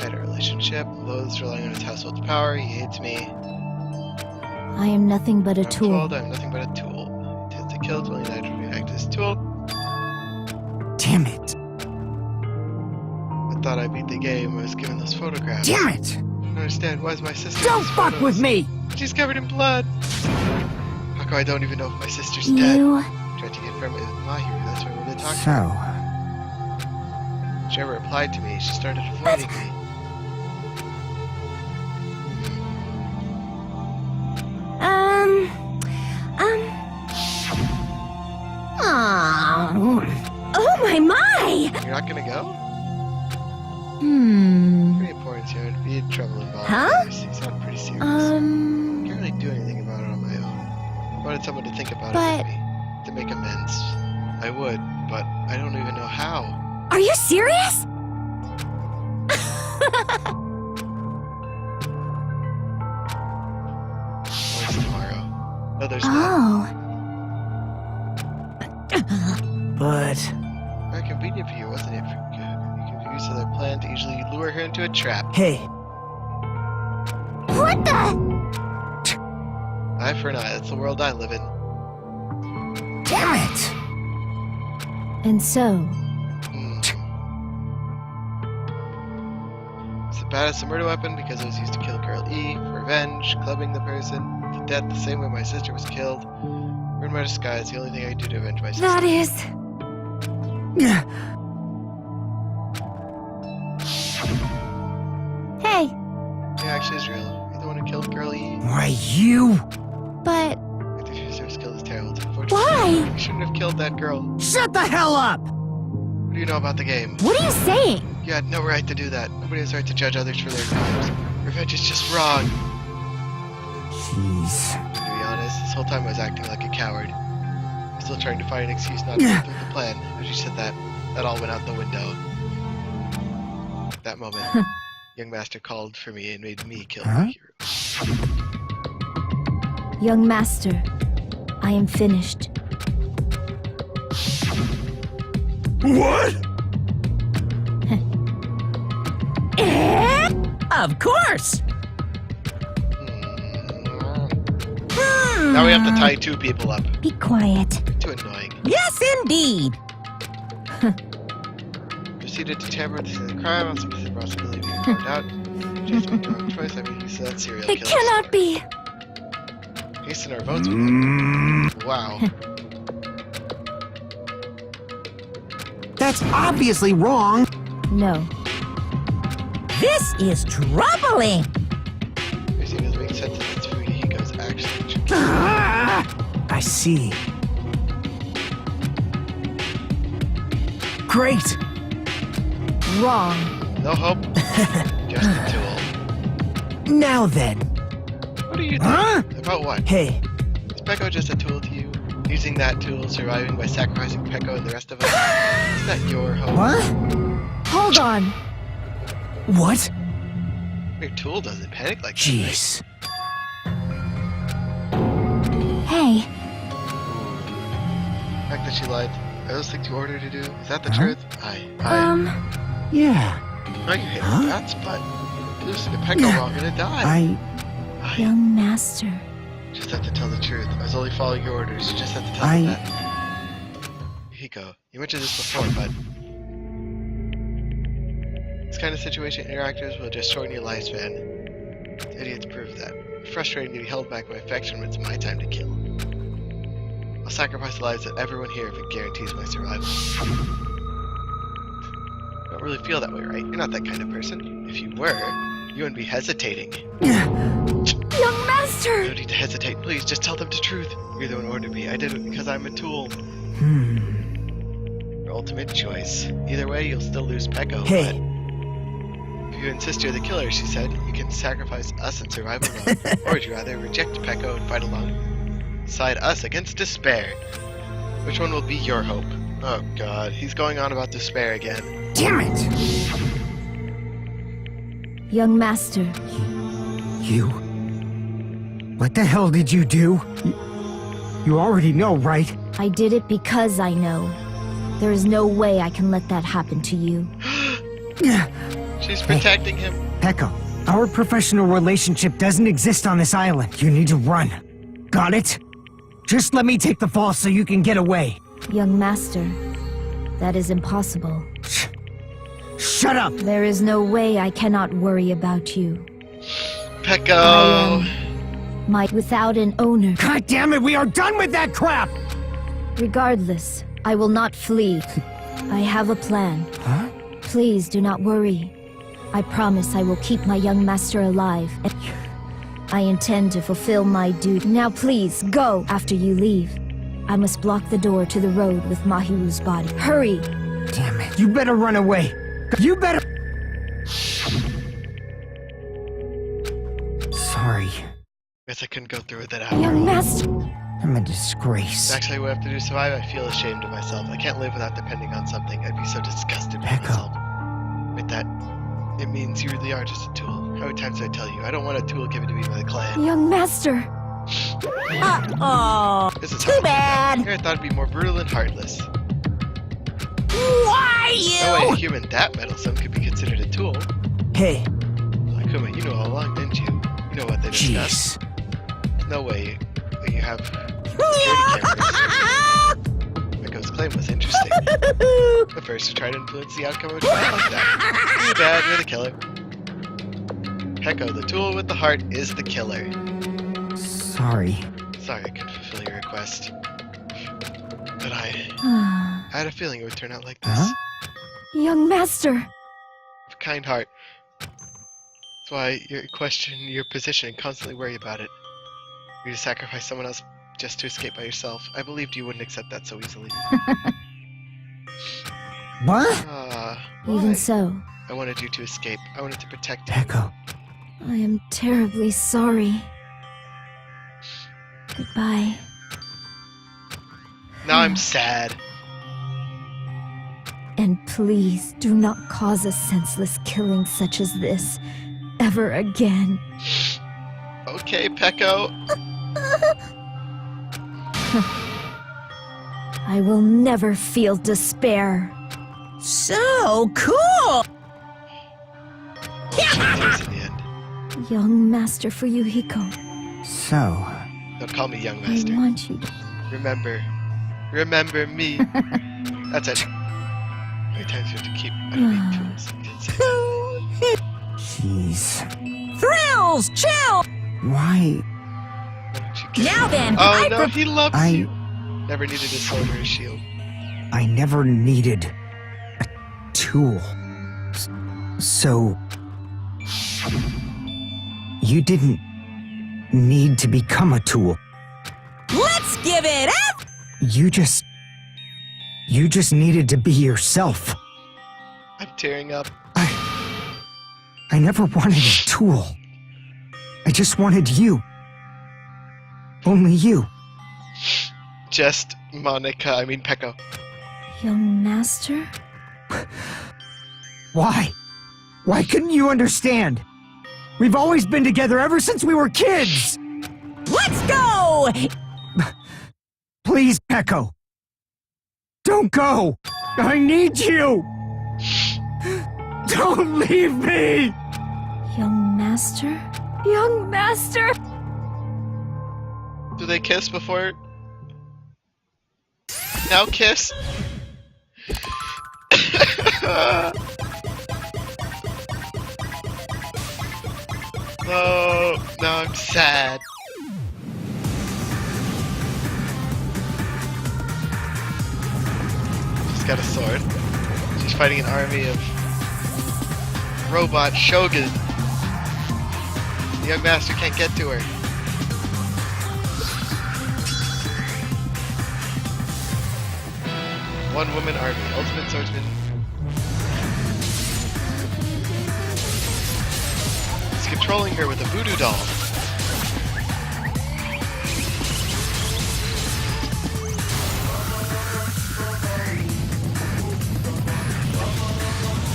Speaker 1: Had a relationship, loathes relying on his household's power, he hates me.
Speaker 11: I am nothing but a
Speaker 1: I'm
Speaker 11: tool.
Speaker 1: told I'm nothing but a tool. He intends to kill, willing to act as a tool.
Speaker 7: Damn it!
Speaker 1: I thought I beat the game. I was given those photographs.
Speaker 7: Damn it!
Speaker 1: I don't understand. Why is my sister? in
Speaker 10: Don't
Speaker 1: these
Speaker 10: fuck
Speaker 1: photos?
Speaker 10: with me!
Speaker 1: She's covered in blood. How come I don't even know if my sister's dead?
Speaker 3: you...
Speaker 1: Tried to confirm it with Mahiru. That's why I wanted to talk to
Speaker 7: So,
Speaker 1: her. She never replied to me. She started avoiding me.
Speaker 2: Oh my!
Speaker 1: You're not gonna go?
Speaker 11: Hmm.
Speaker 1: Pretty important here. There'd be trouble involved.
Speaker 11: Huh?
Speaker 1: You sound pretty serious. I can't really do anything about it on my own. I wanted someone to think about it with me. To make amends. I would, but I don't even know how.
Speaker 2: Are you serious?
Speaker 1: When's tomorrow? No, there's not.
Speaker 3: Oh,
Speaker 8: But
Speaker 1: Very convenient for you, wasn't it? You can use their plan to easily lure her into a trap.
Speaker 8: hey,
Speaker 3: what the?
Speaker 1: Eye for an eye. That's the world I live in.
Speaker 7: damn it!
Speaker 11: And so,
Speaker 1: Hmm. It's the baddest murder weapon because it was used to kill Girl E, for revenge, clubbing the person to death the same way my sister was killed. Ruin my disguise, the only thing I do to avenge my sister.
Speaker 2: That is...
Speaker 3: Hey,
Speaker 1: Yeah, actually, Israel. You're the one who killed Girl E.
Speaker 7: Why, you?
Speaker 3: but
Speaker 1: I think your sister's kill is terrible. It's unfortunate.
Speaker 2: Why?
Speaker 1: You shouldn't have killed that girl.
Speaker 10: Shut the hell up!
Speaker 1: What do you know about the game?
Speaker 2: What are you saying?
Speaker 1: You had no right to do that. Nobody has the right to judge others for their crimes. Revenge is just wrong.
Speaker 7: Jeez.
Speaker 1: To be honest, this whole time I was acting like a coward. I'm still trying to find an excuse not to go through the plan. As you said that, that all went out the window. At that moment, young master called for me and made me kill my hero.
Speaker 11: young master, I am finished.
Speaker 5: What?
Speaker 9: of course!
Speaker 1: Now we have to tie two people up.
Speaker 3: be quiet.
Speaker 1: Too annoying.
Speaker 9: Yes, indeed!
Speaker 1: Proceeded to tamper with the scene of the crime. Also, the possibility of being found out. Chase made the wrong choice. I mean, he's that serial
Speaker 2: It
Speaker 1: killer.
Speaker 2: cannot be.
Speaker 1: Hasten our votes with them. Wow.
Speaker 7: That's obviously wrong.
Speaker 11: No.
Speaker 9: This is troubling!
Speaker 1: Christine is being sentenced to 3 egos, actually.
Speaker 8: I see. great.
Speaker 11: Wrong.
Speaker 1: No hope. Just a tool.
Speaker 8: Now then.
Speaker 1: What are you doing?
Speaker 8: Huh?
Speaker 1: About what?
Speaker 8: Hey,
Speaker 1: Is Pecco just a tool to you? Using that tool, surviving by sacrificing Pecco and the rest of us? Is that your hope?
Speaker 8: what?
Speaker 11: Hold on.
Speaker 8: What?
Speaker 1: Your tool doesn't panic like that.
Speaker 8: Jeez.
Speaker 3: Hey,
Speaker 1: The fact that she lied. Are those things you ordered to do? Is that the truth?
Speaker 8: Yeah.
Speaker 1: No, you hate
Speaker 8: Huh?
Speaker 1: rats, but losing to Pecco,
Speaker 8: Yeah.
Speaker 1: we're all gonna die. I
Speaker 3: young master.
Speaker 1: just have to tell the truth. I was only following your orders. You just have to tell me that. Hiko, you mentioned this before, but this kind of situation interactors will just shorten your lifespan. Idiots prove that. It's frustrating to be held back by affection when it's my time to kill. I'll sacrifice the lives of everyone here if it guarantees my survival. You don't really feel that way, right? You're not that kind of person. If you were, you wouldn't be hesitating.
Speaker 2: Young master!
Speaker 1: No need to hesitate. Please, just tell them the truth. You're the one who ordered me. I did it because I'm a tool. Your ultimate choice. Either way, you'll still lose Pecco.
Speaker 8: Hey.
Speaker 1: But if you insist you're the killer, she said, you can sacrifice us and survive alone. Or would you rather reject Pecco and fight alongside us against despair? Which one will be your hope? Oh god, he's going on about despair again.
Speaker 10: Damn it!
Speaker 11: Young master,
Speaker 10: You. What the hell did you do? You already know, right?
Speaker 11: I did it because I know. There is no way I can let that happen to you.
Speaker 1: She's protecting him.
Speaker 10: Pecco, our professional relationship doesn't exist on this island. You need to run. Got it? Just let me take the fall so you can get away.
Speaker 11: Young master, that is impossible.
Speaker 10: Shut up!
Speaker 11: There is no way I cannot worry about you.
Speaker 1: Pecco!
Speaker 11: Without an owner.
Speaker 10: God damn it, we are done with that crap!
Speaker 11: Regardless, I will not flee. I have a plan.
Speaker 10: Huh?
Speaker 11: Please do not worry. I promise I will keep my young master alive. And I intend to fulfill my duty. Now please, go after you leave. I must block the door to the road with Mahiru's body. Hurry!
Speaker 10: Damn it, you better run away. You better... Sorry.
Speaker 1: Guess I couldn't go through with it after
Speaker 2: Young
Speaker 1: all.
Speaker 2: master!
Speaker 10: I'm a disgrace.
Speaker 1: Actually, what I have to do to survive, I feel ashamed of myself. I can't live without depending on something. I'd be so disgusted with
Speaker 10: Pecco.
Speaker 1: myself. With that, it means you really are just a tool. How many times did I tell you? I don't want a tool given to me by the clan.
Speaker 2: Young master!
Speaker 9: Uh-oh.
Speaker 1: This is
Speaker 9: Too bad.
Speaker 1: Here I thought it'd be more brutal and heartless.
Speaker 9: Why
Speaker 1: No way
Speaker 9: you?
Speaker 1: a human that meddlesome could be considered a tool.
Speaker 8: Hey,
Speaker 1: Akuma, you know all along, didn't you? You know what they discussed.
Speaker 8: jeez.
Speaker 1: There's no way you have security cameras. Pecco's claim was interesting. The first to try to influence the outcome of a trial like that. Too bad, you're the killer. Pecco, the tool with the heart, is the killer.
Speaker 10: Sorry.
Speaker 1: Sorry I couldn't fulfill your request. But I had a feeling it would turn out like this.
Speaker 10: Huh?
Speaker 2: Young master!
Speaker 1: Of a kind heart. That's why you question your position and constantly worry about it. You to sacrifice someone else just to escape by yourself. I believed you wouldn't accept that so easily.
Speaker 10: What?
Speaker 11: Even
Speaker 1: Why?
Speaker 11: so,
Speaker 1: I wanted you to escape. I wanted to protect you.
Speaker 10: Pecco.
Speaker 2: I am terribly sorry. Goodbye.
Speaker 1: Now I'm sad.
Speaker 11: and please do not cause a senseless killing such as this ever again.
Speaker 1: Okay, Pecco.
Speaker 11: I will never feel despair.
Speaker 9: So cool!
Speaker 1: She lives in the end.
Speaker 11: Young Master Fuyuhiko,
Speaker 10: So,
Speaker 1: Don't call me young
Speaker 11: I
Speaker 1: master.
Speaker 11: want you to...
Speaker 1: Remember me. That's it. How many times do you have to keep being tools? You didn't say that.
Speaker 10: jeez.
Speaker 9: Thrills! Chill!
Speaker 10: Why?
Speaker 1: Why don't you get
Speaker 9: Now
Speaker 1: it?
Speaker 9: then,
Speaker 1: Oh no, he loves
Speaker 10: I-
Speaker 1: you. Never needed a sword or a shield.
Speaker 10: I never needed a tool. So... You didn't need to become a tool.
Speaker 9: Let's give it up!
Speaker 10: You just You just needed to be yourself.
Speaker 1: I'm tearing up.
Speaker 10: I never wanted a tool. I just wanted you. Only you.
Speaker 1: Just Monica, I mean Peko.
Speaker 2: Young master?
Speaker 10: Why? Why couldn't you understand? We've always been together ever since we were kids!
Speaker 9: Let's go!
Speaker 10: Please, Peko. Don't go! I need you! Don't leave me!
Speaker 2: Young master? Young master!
Speaker 1: Do they kiss before? Now kiss? Oh, now I'm sad. She's got a sword. She's fighting an army of robot shogun. The young master can't get to her. One woman army, ultimate swordsman. He's controlling her with a voodoo doll.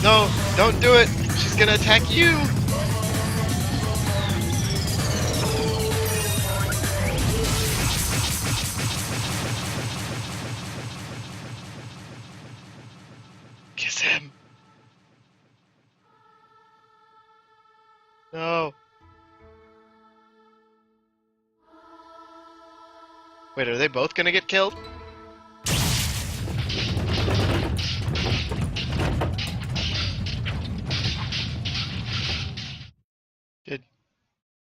Speaker 1: No, don't do it. She's gonna attack you. Kiss him. No. Wait, are they both gonna get killed?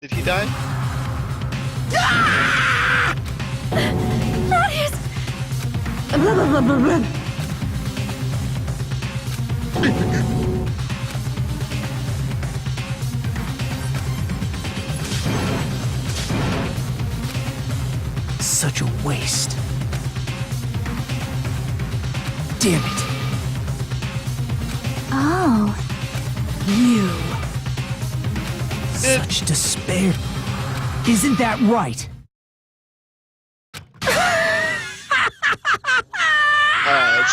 Speaker 1: Did he die?
Speaker 2: Not his...
Speaker 8: Such a waste. Damn it.
Speaker 3: Oh,
Speaker 8: You. Such despair. Isn't that right?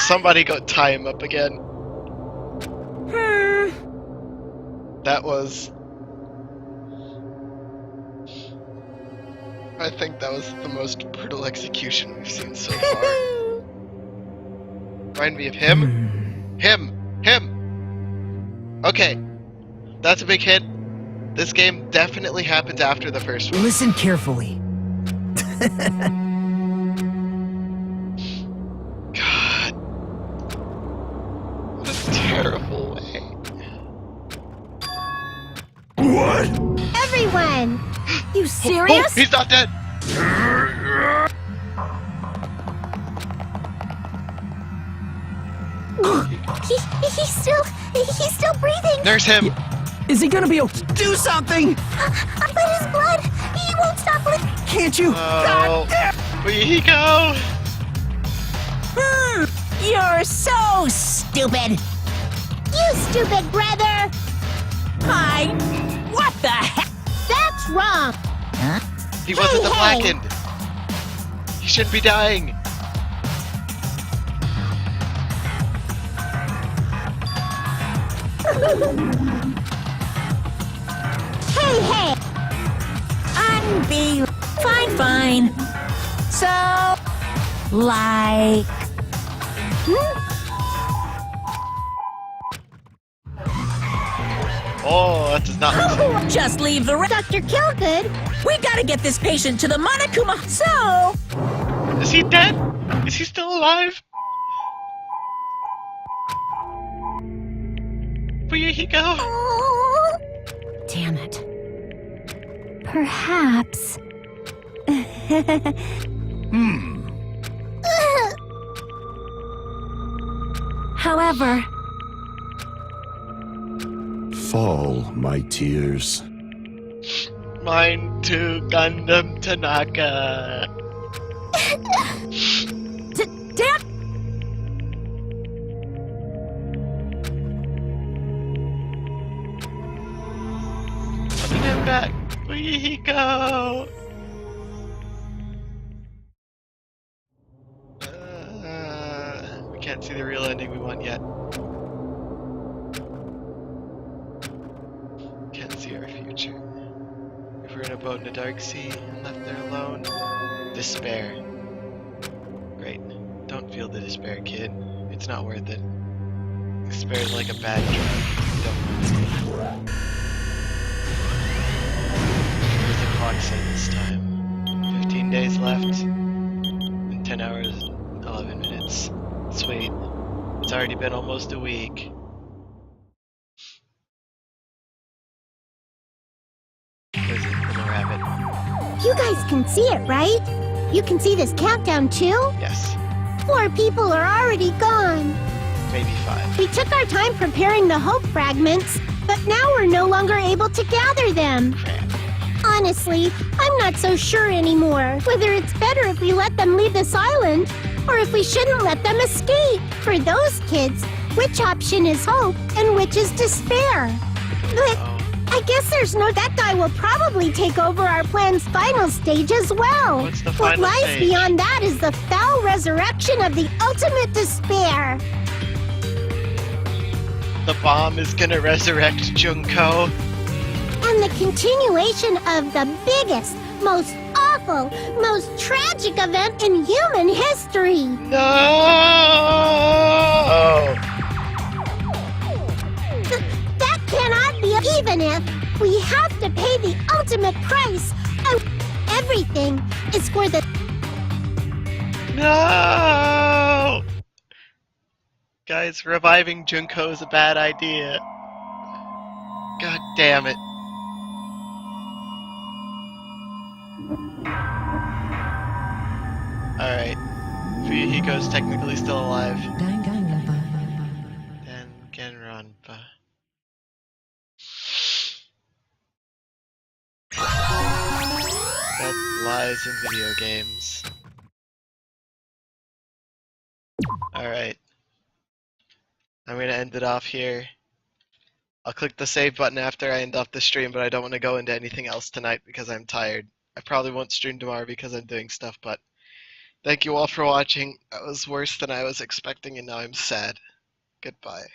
Speaker 1: Somebody go tie him up again. That was... I think that was the most brutal execution we've seen so far. Remind me of him? Him! Okay. That's a big hit. This game definitely happens after the first one.
Speaker 8: Listen carefully.
Speaker 1: God. What a terrible way.
Speaker 5: What?
Speaker 3: everyone!
Speaker 2: You serious?
Speaker 1: Oh, he's not dead!
Speaker 3: He's still breathing!
Speaker 1: Nurse him!
Speaker 8: Is he gonna be okay? Do something!
Speaker 3: But his blood, he won't stop breathing!
Speaker 8: Can't you?
Speaker 1: Oh, where did he go?
Speaker 9: You're so stupid!
Speaker 3: You stupid brother!
Speaker 9: What the heck?
Speaker 3: That's wrong!
Speaker 1: He wasn't the
Speaker 3: hey.
Speaker 1: blackened! He shouldn't be dying!
Speaker 3: Hey!
Speaker 9: Fine. So, like...
Speaker 1: Oh, that does not look safe.
Speaker 9: Just leave the...
Speaker 3: Dr. Kilgood!
Speaker 9: We gotta get this patient to the Monokuma. So...
Speaker 1: Is he dead? Is he still alive? Where did he go?
Speaker 2: Damn it.
Speaker 3: Perhaps...
Speaker 2: However,
Speaker 6: Fall, my tears.
Speaker 1: Mine too, Gundam Tanaka. back! Fuyuhiko! We can't see the real ending we want yet. Can't see our future. If we're in a boat in a dark sea and left there alone, despair. Great. Don't feel the despair, kid. It's not worth it. Despair is like a bad drug. Don't want it. What does the clock say this time? 15 days left. And 10 hours and 11 minutes. Sweet. It's already been almost a week. What is it? Little rabbit.
Speaker 3: You guys can see it, right? You can see this countdown too?
Speaker 1: Yes.
Speaker 3: 4 people are already gone.
Speaker 1: Maybe 5.
Speaker 3: We took our time preparing the hope fragments, but now we're no longer able to gather them. Honestly, I'm not so sure anymore whether it's better if we let them leave this island or if we shouldn't let them escape. For those kids, which option is hope and which is despair? But I guess there's no... That guy will probably take over our plan's final stage as well.
Speaker 1: What's the
Speaker 3: What
Speaker 1: final
Speaker 3: lies
Speaker 1: stage?
Speaker 3: beyond that is the foul resurrection of the ultimate despair.
Speaker 1: The bomb is gonna resurrect Junko.
Speaker 3: And the continuation of the biggest, most awful, most tragic event in human history.
Speaker 1: No!
Speaker 3: That cannot be, even if we have to pay the ultimate price. Everything is for the...
Speaker 1: No! Guys, reviving Junko is a bad idea. God damn it. Alright. Fuyuhiko's technically still alive. Danganronpa. That lies in video games. Alright. I'm gonna end it off here. I'll click the save button after I end off the stream, but I don't want to go into anything else tonight because I'm tired. I probably won't stream tomorrow because I'm doing stuff, but thank you all for watching. That was worse than I was expecting, and now I'm sad. Goodbye.